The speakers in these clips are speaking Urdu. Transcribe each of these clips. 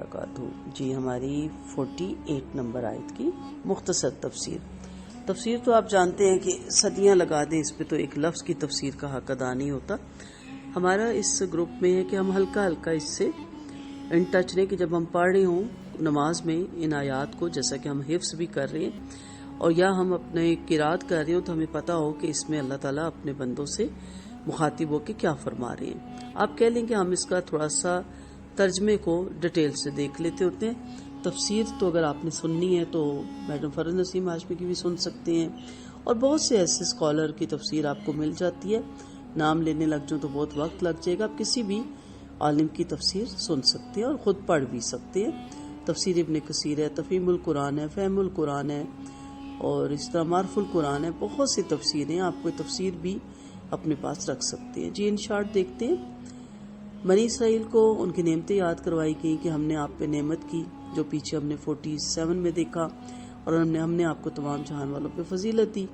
وبرکاتہ۔ جی ہماری 48 نمبر آیت کی مختصر تفسیر تو آپ جانتے ہیں کہ صدیاں لگا دیں اس پہ تو ایک لفظ کی تفسیر کا حق ادا نہیں ہوتا۔ ہمارا اس گروپ میں ہے کہ ہم ہلکا ہلکا اس سے ان ٹچ رہیں کہ جب ہم پڑھ رہے ہوں نماز میں ان آیات کو، جیسا کہ ہم حفظ بھی کر رہے ہیں اور یا ہم اپنے قرات کر رہے ہوں، تو ہمیں پتہ ہو کہ اس میں اللہ تعالیٰ اپنے بندوں سے مخاطب ہو کے کیا فرما رہے ہیں۔ آپ کہہ لیں کہ ہم اس کا تھوڑا سا ترجمے کو ڈیٹیل سے دیکھ لیتے ہوتے ہیں۔ تفسیر تو اگر آپ نے سننی ہے تو میڈم فرز نسیم ہاشمی کی بھی سن سکتے ہیں، اور بہت سے ایسے اسکالر کی تفسیر آپ کو مل جاتی ہے۔ نام لینے لگ جاؤں تو بہت وقت لگ جائے گا، آپ کسی بھی عالم کی تفسیر سن سکتے ہیں اور خود پڑھ بھی سکتے ہیں۔ تفسیر ابن کثیر ہے، تفہیم القرآن ہے، فہم القرآن ہے، اور اس طرح معرف القرآن ہے، بہت سی تفسیریں آپ کوئی تفسیر بھی اپنے پاس رکھ سکتے ہیں۔ جی ان شارٹ دیکھتے ہیں۔ بنی اسرائیل کو ان کی نعمتیں یاد کروائی گئی کہ ہم نے آپ پہ نعمت کی، جو پیچھے ہم نے 47 میں دیکھا، اور ہم نے آپ کو تمام جہان والوں پہ فضیلت دی۔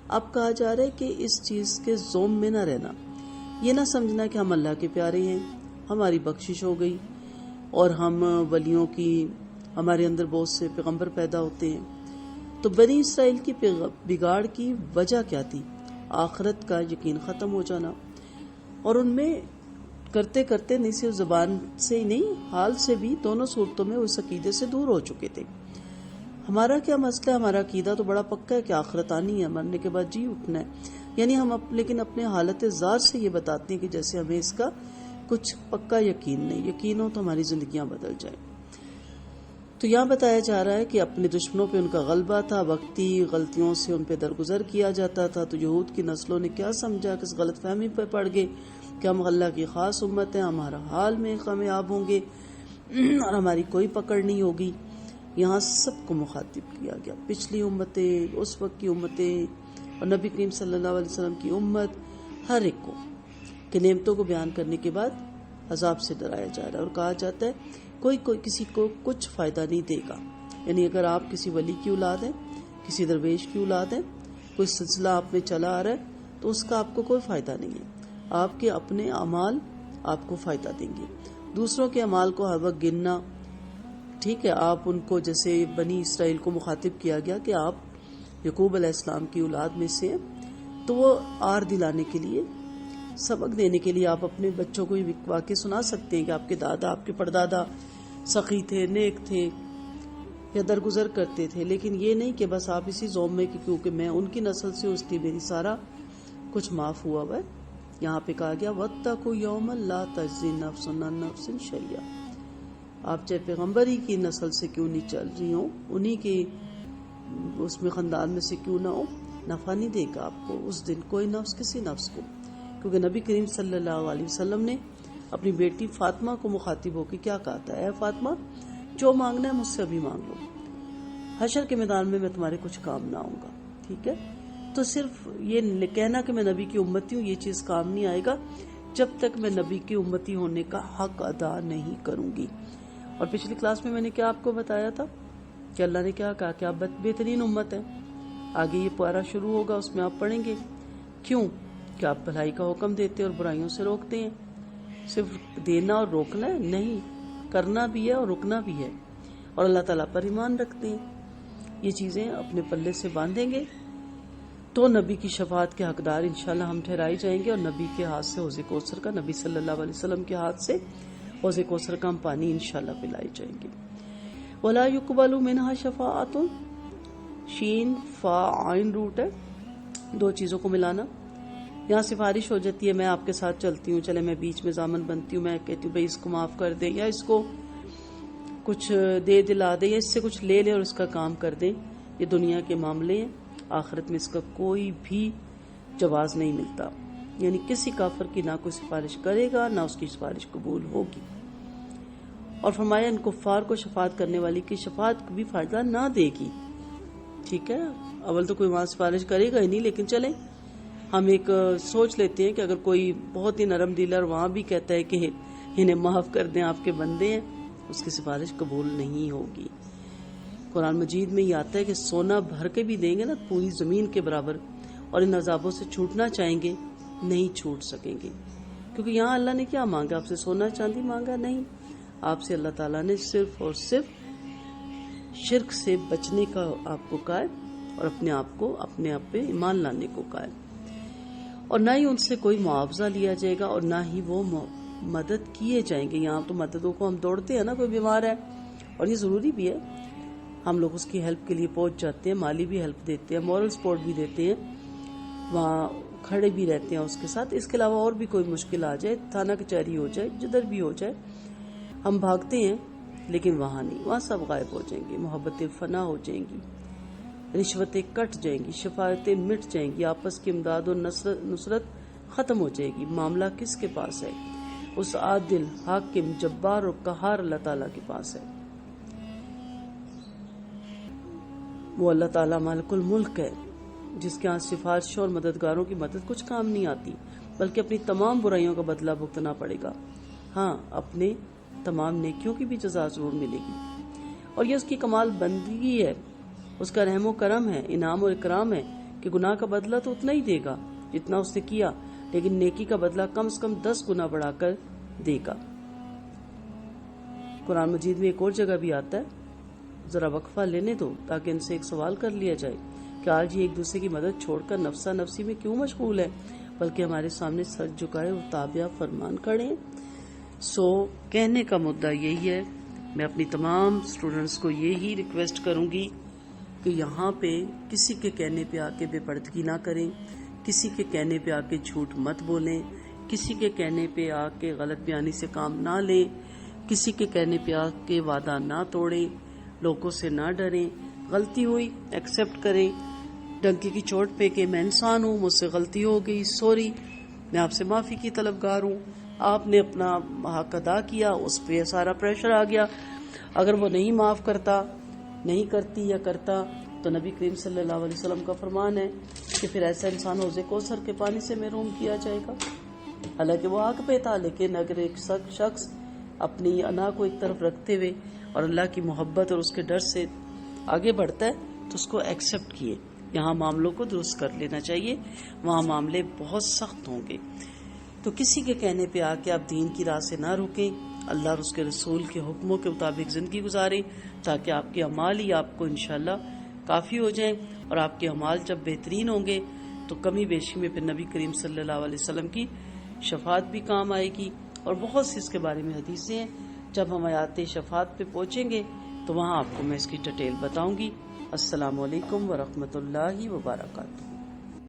اب کہا جا رہا ہے کہ اس چیز کے زوم میں نہ رہنا، یہ نہ سمجھنا کہ ہم اللہ کے پیارے ہیں، ہماری بخشش ہو گئی اور ہم ولیوں کی، ہمارے اندر بہت سے پیغمبر پیدا ہوتے ہیں۔ تو بنی اسرائیل کی بگاڑ کی وجہ کیا تھی؟ آخرت کا یقین ختم ہو جانا، اور ان میں کرتے کرتے نہیں صرف زبان سے ہی نہیں، حال سے بھی، دونوں صورتوں میں اس عقیدے سے دور ہو چکے تھے۔ ہمارا کیا مسئلہ ہے؟ ہمارا عقیدہ تو بڑا پکا ہے کہ آخرت آنی ہے، مرنے کے بعد جی اٹھنا ہے، یعنی ہم لیکن اپنے حالت ذات سے یہ بتاتے ہیں کہ جیسے ہمیں اس کا کچھ پکا یقین نہیں، یقین ہو تو ہماری زندگیاں بدل جائیں۔ تو یہاں بتایا جا رہا ہے کہ اپنے دشمنوں پہ ان کا غلبہ تھا، وقتی غلطیوں سے ان پہ درگزر کیا جاتا تھا۔ تو یہود کی نسلوں نے کیا سمجھا؟ کہ اس غلط فہمی پہ پڑ گئے کہ ہم اللہ کی خاص امت ہیں، ہمارا حال میں کامیاب ہوں گے اور ہماری کوئی پکڑ نہیں ہوگی۔ یہاں سب کو مخاطب کیا گیا، پچھلی امتیں، اس وقت کی امتیں، اور نبی کریم صلی اللہ علیہ وسلم کی امت، ہر ایک کو، کہ نعمتوں کو بیان کرنے کے بعد عذاب سے ڈرایا جا رہا ہے، اور کہا جاتا ہے کوئی کسی کو کچھ فائدہ نہیں دے گا۔ یعنی اگر آپ کسی ولی کی اولاد ہیں، کسی درویش کی اولاد ہیں، کوئی سلسلہ آپ میں چلا آ رہا ہے، تو اس کا آپ کو کوئی فائدہ نہیں ہے۔ آپ کے اپنے اعمال آپ کو فائدہ دیں گے، دوسروں کے اعمال کو ہر وقت گننا، ٹھیک ہے، آپ ان کو، جیسے بنی اسرائیل کو مخاطب کیا گیا کہ آپ یعقوب علیہ السلام کی اولاد میں سے، تو وہ آر دلانے کے لیے، سبق دینے کے لیے آپ اپنے بچوں کو یہ واقعے سنا سکتے ہیں کہ آپ کے دادا، آپ کے پردادا سخی تھے، نیک تھے، یا درگزر کرتے تھے، لیکن یہ نہیں کہ بس آپ اسی زوم میں کہ کیونکہ میں ان کی نسل سے اس لیے میری سارا کچھ معاف ہوا ہوا ہے۔ یہاں پہ کہا گیا وَاتَّقُوا يَوْمًا لَا تَجْزِي نَفْسٌ عَن نَفْسٍ شَيْئًا۔ آپ چاہے پیغمبر ہی کی نسل سے کیوں نہیں چل رہی ہوں، انہی کے اس میں خاندان میں سے کیوں نہ ہو، نفع نہیں دے گا آپ کو اس دن کوئی نفس کسی نفس کو، کیونکہ نبی کریم صلی اللہ علیہ وسلم نے اپنی بیٹی فاطمہ کو مخاطب ہو کے کیا کہا تھا؟ اے فاطمہ، جو مانگنا ہے مجھ سے ابھی مانگ لو، حشر کے میدان میں تمہارے کچھ کام نہ آؤں گا، ٹھیک ہے؟ تو صرف یہ کہنا کہ میں نبی کی امتی ہوں، یہ چیز کام نہیں آئے گا جب تک میں نبی کی امتی ہونے کا حق ادا نہیں کروں گی۔ اور پچھلی کلاس میں نے کیا آپ کو بتایا تھا کہ اللہ نے کیا کہا کہ آپ بہترین امت ہیں۔ آگے یہ پارہ شروع ہوگا، اس میں آپ پڑھیں گے کیوں کہ آپ بھلائی کا حکم دیتے اور برائیوں سے روکتے ہیں۔ صرف دینا اور روکنا ہے نہیں، کرنا بھی ہے اور رکنا بھی ہے، اور اللہ تعالیٰ پر ایمان رکھتے ہیں۔ یہ چیزیں اپنے پلے سے باندھیں گے تو نبی کی شفاعت کے حقدار انشاءاللہ ہم ٹھہرائے جائیں گے، اور نبی کے ہاتھ سے حوض کوثر کا، نبی صلی اللہ علیہ وسلم کے ہاتھ سے حوض کوثر کا ہم پانی انشاءاللہ پلائے جائیں گے۔ وَلَا يُقْبَلُ مِنْهَا شَفَاعَةٌ، شین فا عین روٹ ہے، دو چیزوں کو ملانا۔ یہاں سفارش ہو جاتی ہے، میں آپ کے ساتھ چلتی ہوں، چلے میں بیچ میں ضامن بنتی ہوں، میں کہتی ہوں بھائی اس کو معاف کر دے، یا اس کو کچھ دے دلا دے، یا اس سے کچھ لے لے اور اس کا کام کر دے۔ یہ دنیا کے معاملے ہیں، آخرت میں اس کا کوئی بھی جواز نہیں ملتا، یعنی کسی کافر کی نہ کوئی سفارش کرے گا، نہ اس کی سفارش قبول ہوگی۔ اور فرمایا ان کفار کو شفاعت کرنے والی کی شفاعت بھی فائدہ نہ دے گی، ٹھیک ہے؟ اول تو کوئی وہاں سفارش کرے گا ہی نہیں، لیکن چلیں ہم ایک سوچ لیتے ہیں کہ اگر کوئی بہت ہی نرم دل اور وہاں بھی کہتا ہے کہ انہیں معاف کر دیں، آپ کے بندے ہیں، اس کی سفارش قبول نہیں ہوگی۔ قرآن مجید میں یہ آتا ہے کہ سونا بھر کے بھی دیں گے نا پوری زمین کے برابر، اور ان عذابوں سے چھوٹنا چاہیں گے، نہیں چھوٹ سکیں گے، کیونکہ یہاں اللہ نے کیا مانگا؟ آپ سے سونا چاندی مانگا نہیں، آپ سے اللہ تعالیٰ نے صرف اور صرف شرک سے بچنے کا آپ کو کہا ہے اور اپنے آپ پہ ایمان لانے کو کہا ہے، اور نہ ہی ان سے کوئی معاوضہ لیا جائے گا اور نہ ہی وہ مدد کیے جائیں گے۔ یہاں تو مددوں کو ہم دوڑتے ہیں نا، کوئی بیمار ہے، اور یہ ضروری بھی ہے، ہم لوگ اس کی ہیلپ کے لیے پہنچ جاتے ہیں، مالی بھی ہیلپ دیتے ہیں، مورل سپورٹ بھی دیتے ہیں، وہاں کھڑے بھی رہتے ہیں اس کے ساتھ۔ اس کے علاوہ اور بھی کوئی مشکل آ جائے، تھانہ کچہری ہو جائے، جدھر بھی ہو جائے، ہم بھاگتے ہیں، لیکن وہاں نہیں، وہاں سب غائب ہو جائیں گے، محبتیں فنا ہو جائیں گی، رشوتیں کٹ جائیں گی، شفاعتیں مٹ جائیں گی، آپس کی امداد اور نصرت ختم ہو جائے گی۔ معاملہ کس کے پاس ہے؟ اس عادل، حاکم، جبار اور قہار اللہ تعالیٰ کے پاس ہے۔ وہ اللہ تعالیٰ مالک الملک ہے، جس کے ہاں سفارشوں اور مددگاروں کی مدد کچھ کام نہیں آتی، بلکہ اپنی تمام برائیوں کا بدلہ بھگتنا پڑے گا۔ ہاں، اپنے تمام نیکیوں کی بھی جزا ضرور ملے گی، اور یہ اس کی کمال بندگی ہے، اس کا رحم و کرم ہے، انعام و اکرام ہے کہ گناہ کا بدلہ تو اتنا ہی دے گا جتنا اس نے کیا، لیکن نیکی کا بدلہ کم سے کم 10 گنا بڑھا کر دے گا۔ قرآن مجید میں ایک اور جگہ بھی آتا ہے، ذرا وقفہ لینے دو تاکہ ان سے ایک سوال کر لیا جائے کہ آج یہ ایک دوسرے کی مدد چھوڑ کر نفسا نفسی میں کیوں مشغول ہے، بلکہ ہمارے سامنے سر جھکائے اور تابعہ فرمان کھڑے ہیں۔ کہنے کا مدعا یہی ہے، میں اپنی تمام اسٹوڈنٹس کو یہی ریکویسٹ کروں گی کہ یہاں پہ کسی کے کہنے پہ آ کے بے پردگی نہ کریں، کسی کے کہنے پہ آ کے جھوٹ مت بولیں، کسی کے کہنے پہ آ کے غلط بیانی سے کام نہ لیں، کسی کے کہنے پہ آ کے وعدہ نہ توڑیں، لوگوں سے نہ ڈریں، غلطی ہوئی ایکسیپٹ کریں، ڈنکی کی چوٹ پہ کہ میں انسان ہوں، مجھ سے غلطی ہو گئی، سوری، میں آپ سے معافی کی طلبگار ہوں، آپ نے اپنا حق ادا کیا، اس پہ سارا پریشر آ گیا، اگر وہ نہیں معاف کرتا، نہیں کرتی یا کرتا، تو نبی کریم صلی اللہ علیہ وسلم کا فرمان ہے کہ پھر ایسا انسان حوض کوثر کے پانی سے محروم کیا جائے گا۔ حالانکہ وہ حق پہ تھا، لیکن اگر ایک شخص اپنی انا کو ایک طرف رکھتے ہوئے اور اللہ کی محبت اور اس کے ڈر سے آگے بڑھتا ہے تو اس کو ایکسیپٹ کیے۔ یہاں معاملوں کو درست کر لینا چاہیے، وہاں معاملے بہت سخت ہوں گے، تو کسی کے کہنے پہ آ کے آپ دین کی راہ سے نہ رکیں، اللہ اور اس کے رسول کے حکموں کے مطابق زندگی گزاریں، تاکہ آپ کے اعمال ہی آپ کو انشاءاللہ کافی ہو جائیں، اور آپ کے اعمال جب بہترین ہوں گے تو کمی بیشی میں پھر نبی کریم صلی اللہ علیہ وسلم کی شفاعت بھی کام آئے گی، اور بہت سی اس کے بارے میں حدیثیں ہیں۔ جب ہم آیات شفاعت پہ پہنچیں گے تو وہاں آپ کو میں اس کی ڈیٹیل بتاؤں گی۔ السلام علیکم ورحمۃ اللہ وبرکاتہ۔